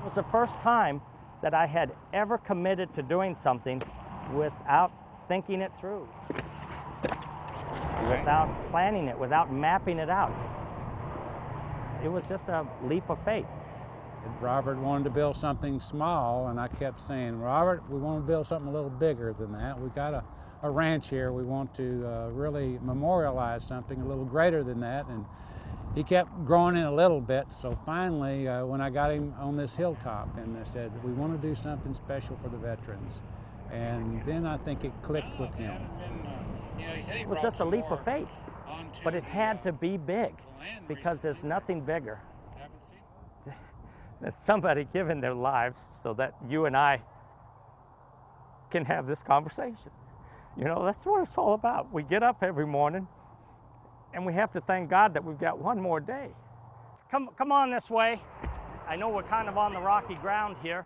It was the first time that I had ever committed to doing something without thinking it through, without planning it, without mapping it out. It was just a leap of faith. Robert wanted to build something small, and I kept saying, Robert, we want to build something a little bigger than that. We got a ranch here. We want to really memorialize something a little greater than that. And he kept growing in a little bit. So finally, when I got him on this hilltop, and I said, we want to do something special for the veterans. And then I think it clicked with him. It was just a leap of faith, but it had to be big because there's nothing bigger than somebody giving their lives so that you and I can have this conversation. You know, that's what it's all about. We get up every morning and we have to thank God that we've got one more day. Come on this way. I know we're kind of on the rocky ground here.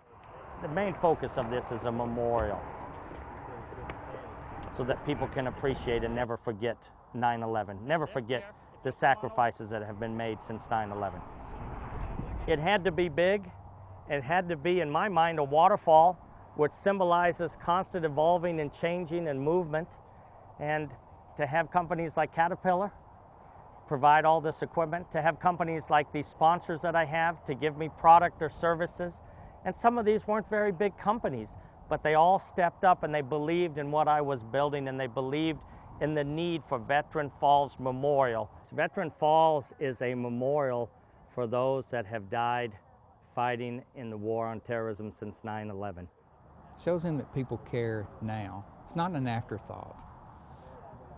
The main focus of this is a memorial so that people can appreciate and never forget 9/11, never forget the sacrifices that have been made since 9/11. It had to be big. It had to be, in my mind, a waterfall, which symbolizes constant evolving and changing and movement. And to have companies like Caterpillar provide all this equipment, to have companies like these sponsors that I have to give me product or services. And some of these weren't very big companies, but they all stepped up and they believed in what I was building, and they believed in the need for Veteran Falls Memorial. Veteran Falls is a memorial for those that have died fighting in the war on terrorism since 9/11. Shows him that people care now. It's not an afterthought.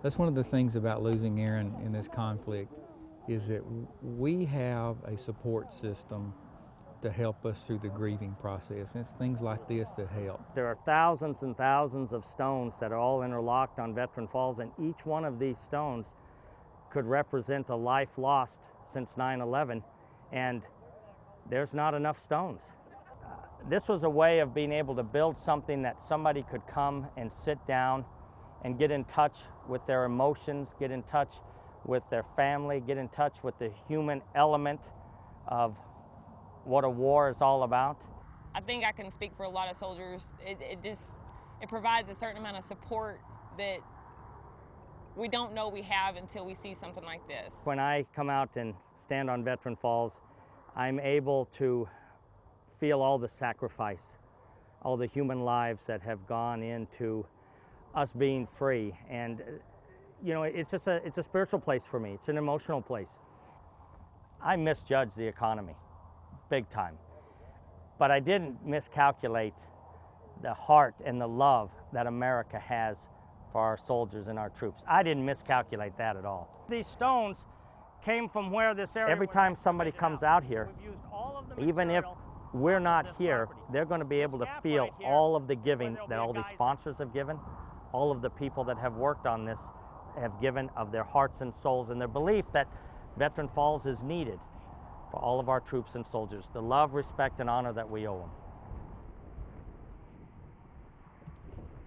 That's one of the things about losing Aaron in this conflict, is that we have a support system to help us through the grieving process. And it's things like this that help. There are thousands and thousands of stones that are all interlocked on Veteran Falls, and each one of these stones could represent a life lost since 9/11, and there's not enough stones. This was a way of being able to build something that somebody could come and sit down and get in touch with their emotions, get in touch with their family, get in touch with the human element of what a war is all about. I think I can speak for a lot of soldiers. It provides a certain amount of support that we don't know we have until we see something like this. When I come out and stand on Veteran Falls, I'm able to feel all the sacrifice, all the human lives that have gone into us being free. And you know, it's a spiritual place for me. It's an emotional place. I misjudged the economy big time, but I didn't miscalculate the heart and the love that America has for our soldiers and our troops. I didn't miscalculate that at all. These stones came from where this area. Every time somebody comes out here, even if we're not here, they're going to be able to feel all of the giving that all these sponsors have given, all of the people that have worked on this have given of their hearts and souls, and their belief that Veteran Falls is needed for all of our troops and soldiers, the love, respect, and honor that we owe them.